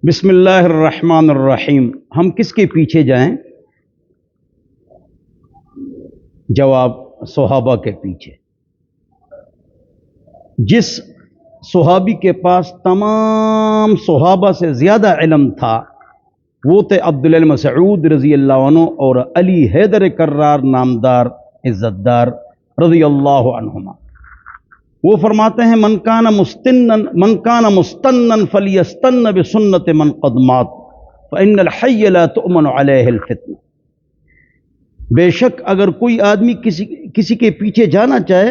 بسم اللہ الرحمن الرحیم۔ ہم کس کے پیچھے جائیں؟ جواب، صحابہ کے پیچھے۔ جس صحابی کے پاس تمام صحابہ سے زیادہ علم تھا وہ تھے عبداللہ بن مسعود رضی اللہ عنہ اور علی حیدر کرار نامدار عزتدار رضی اللہ عنہما۔ وہ فرماتے ہیں من کان مستنن فلیستن بسنت من قد مات فإن الحی لا تؤمن علیہ الفتنہ۔ بے شک اگر کوئی آدمی کسی کے پیچھے جانا چاہے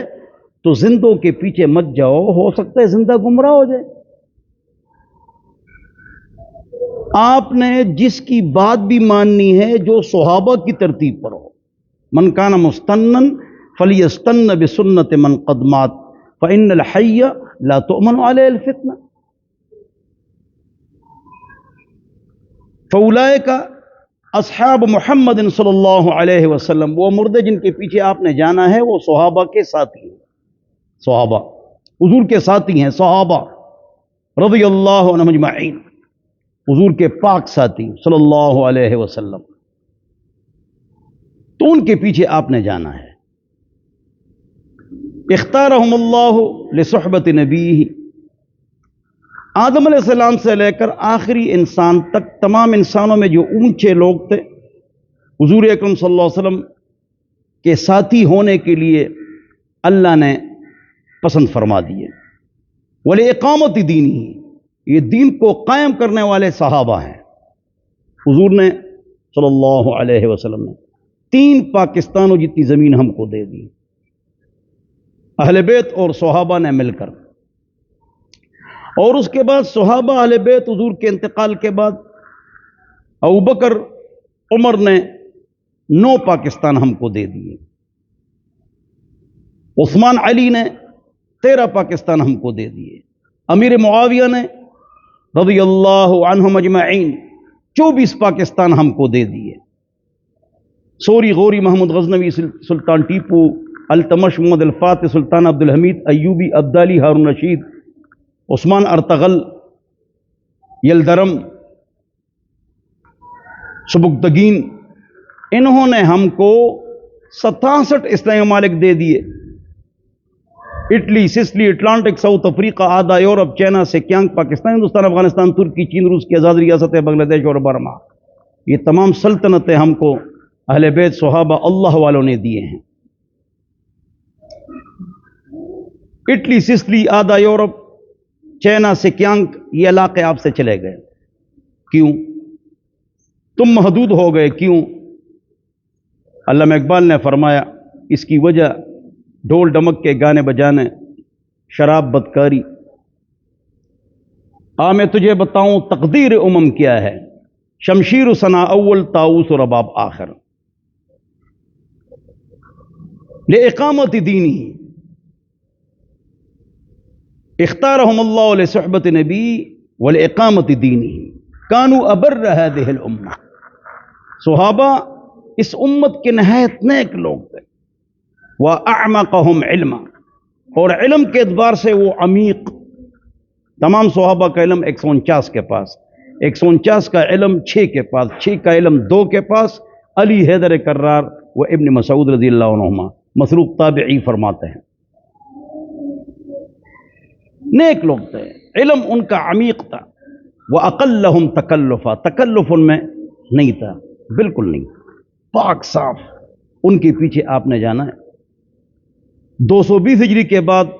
تو زندوں کے پیچھے مت جاؤ، ہو سکتا ہے زندہ گمراہ ہو جائے۔ آپ نے جس کی بات بھی ماننی ہے جو صحابہ کی ترتیب پر ہو۔ من کان مستنن فلیستن بسنت من قد مات فإن الحی لا تؤمن علیہ الفتنہ۔ فاولئک اصحاب محمد صلی اللہ علیہ وسلم، وہ مردے جن کے پیچھے آپ نے جانا ہے وہ صحابہ کے ساتھی ہیں۔ صحابہ حضور کے ساتھی ہیں، صحابہ رضی اللہ عنہم اجمعین، حضور کے پاک ساتھی صلی اللہ علیہ وسلم، تو ان کے پیچھے آپ نے جانا ہے۔ اختارہم اللہ لصحبت نبیہ، آدم علیہ السلام سے لے کر آخری انسان تک تمام انسانوں میں جو اونچے لوگ تھے حضور اکرم صلی اللہ علیہ وسلم کے ساتھی ہونے کے لیے اللہ نے پسند فرما دیے۔ وَلِإِقَامَةِ دِینِهِ، یہ دین کو قائم کرنے والے صحابہ ہیں۔ حضور نے صلی اللہ علیہ وسلم نے 3 پاکستانوں جتنی زمین ہم کو دے دی، اہل بیت اور صحابہ نے مل کر، اور اس کے بعد صحابہ اہل بیت حضور کے انتقال کے بعد ابوبکر عمر نے 9 پاکستان ہم کو دے دیے، عثمان علی نے 13 پاکستان ہم کو دے دیے، امیر معاویہ نے رضی اللہ عنہم اجمعین 24 پاکستان ہم کو دے دیے۔ سوری غوری محمود غزنوی سلطان ٹیپو التمش محمد الفاتح سلطان عبدالحمید ایوبی عبدالی ہارون رشید عثمان ارطغرل یلدرم سبکتگین، انہوں نے ہم کو 67 اسلامی ممالک دے دیے۔ Italy, Sicily, Atlantic, South Africa, آدھا یورپ، چائنا، سکیانگ، پاکستان، ہندوستان، افغانستان، ترکی، چین، روس کی آزاد ریاستیں، بنگلہ دیش اور برما، یہ تمام سلطنتیں ہم کو اہل بیت صحابہ اللہ والوں نے دیے ہیں۔ اٹلی، سسلی، آدھا یورپ، چائنا، سکیانگ، یہ علاقے آپ سے چلے گئے، کیوں؟ تم محدود ہو گئے، کیوں؟ علامہ اقبال نے فرمایا اس کی وجہ ڈھول ڈمک کے گانے بجانے، شراب، بدکاری۔ میں تجھے بتاؤں تقدیر امم کیا ہے، شمشیر ثنا اول، طاؤس و رباب آخر۔ لِإِقَامَةِ دِینِهِ اختارہم اللہ لصحبت نبی وَلِإِقَامَةِ دِینِهِ كانوا ابر هذه الامہ۔ صحابہ اس امت کے نہایت نیک لوگ تھے، وَأَعْمَقَهُمْ عِلْمًا، اور علم کے اعتبار سے وہ عمیق، تمام صحابہ کا علم 149 کے پاس، 149 کا علم 6 کے پاس، 6 کا علم 2 کے پاس، علی حیدر کرار و ابن مسعود رضی اللہ عنہما، مسروق تابعی فرماتے ہیں نیک لوگ تھے، علم ان کا عمیق تھا۔ وَأَقَلَّهُمْ تَكَلُّفًا، تکلف ان میں نہیں تھا، بالکل نہیں، پاک صاف، ان کے پیچھے آپ نے جانا ہے۔ 220 ہجری کے بعد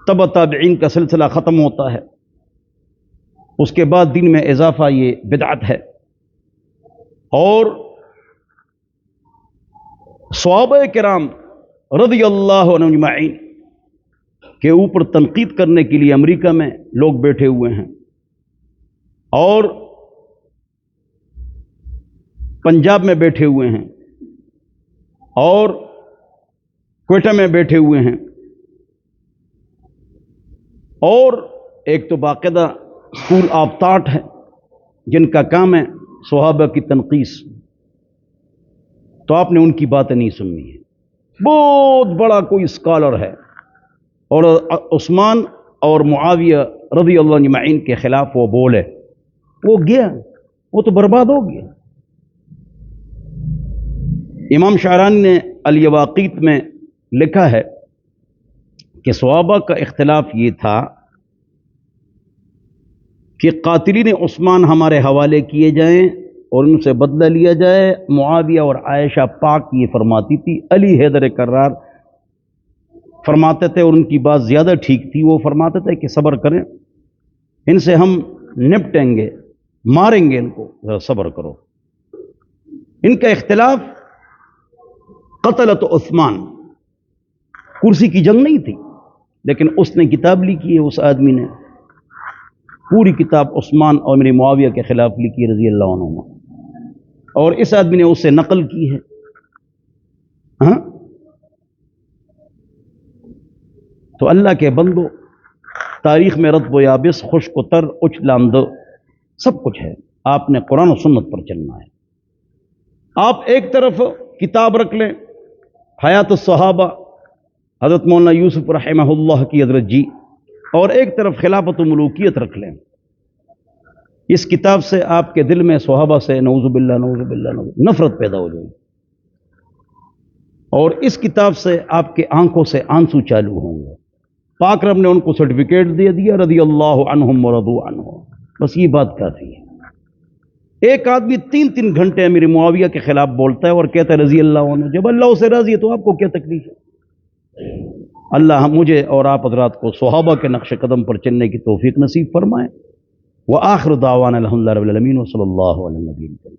تبع تابعین کا سلسلہ ختم ہوتا ہے، اس کے بعد دین میں اضافہ یہ بدعت ہے، اور صحابہ کرام رضی اللہ عنہم اجمعین کے اوپر تنقید کرنے کے لیے امریکہ میں لوگ بیٹھے ہوئے ہیں، اور پنجاب میں بیٹھے ہوئے ہیں، اور کوئٹہ میں بیٹھے ہوئے ہیں، اور ایک تو باقاعدہ اسکول آف تھاٹ ہے جن کا کام ہے صحابہ کی تنقیص، تو آپ نے ان کی باتیں نہیں سننی ہے۔ بہت بڑا کوئی اسکالر ہے، اور عثمان اور معاویہ رضی اللہ عنہ اجمعین کے خلاف وہ بولے، وہ گیا، وہ تو برباد ہو گیا۔ امام شعرانی نے الیواقیت میں لکھا ہے کہ صحابہ کا اختلاف یہ تھا کہ قاتلین عثمان ہمارے حوالے کیے جائیں اور ان سے بدلہ لیا جائے۔ معاویہ اور عائشہ پاک یہ فرماتی تھی، علی حیدر کرار فرماتے تھے اور ان کی بات زیادہ ٹھیک تھی، وہ فرماتے تھے کہ صبر کریں، ان سے ہم نپٹیں گے، ماریں گے ان کو، ذرا صبر کرو۔ ان کا اختلاف قتلت عثمان، کرسی کی جنگ نہیں تھی، لیکن اس نے کتاب لکھی ہے، اس آدمی نے پوری کتاب عثمان اور میری معاویہ کے خلاف لکھی رضی اللہ عنہ، اور اس آدمی نے اس سے نقل کی ہے۔ ہاں، تو اللہ کے بندو، تاریخ میں رطب و یابس، خشک و تر، اچ لامد، سب کچھ ہے، آپ نے قرآن و سنت پر چلنا ہے۔ آپ ایک طرف کتاب رکھ لیں حیات الصحابہ حضرت مولانا یوسف رحمہ اللہ کی حضرت جی، اور ایک طرف خلافت و ملوکیت رکھ لیں، اس کتاب سے آپ کے دل میں صحابہ سے نعوذ باللہ نعوذ باللہ نفرت پیدا ہو جائے، اور اس کتاب سے آپ کے آنکھوں سے آنسو چالو ہوں گے۔ پاک رب نے ان کو سرٹیفکیٹ دے دیا، رضی اللہ عنہم ورضوا عنہ، بس یہ بات کافی ہے۔ ایک آدمی 3 گھنٹے امیر معاویہ کے خلاف بولتا ہے اور کہتا ہے رضی اللہ عنہ، جب اللہ اسے راضی ہے تو آپ کو کیا تکلیف ہے؟ اللہ مجھے اور آپ حضرات کو صحابہ کے نقش قدم پر چلنے کی توفیق نصیب فرمائے۔ وآخر دعوانا الحمد للہ رب العالمین، وصلی اللہ علیہ وسلم۔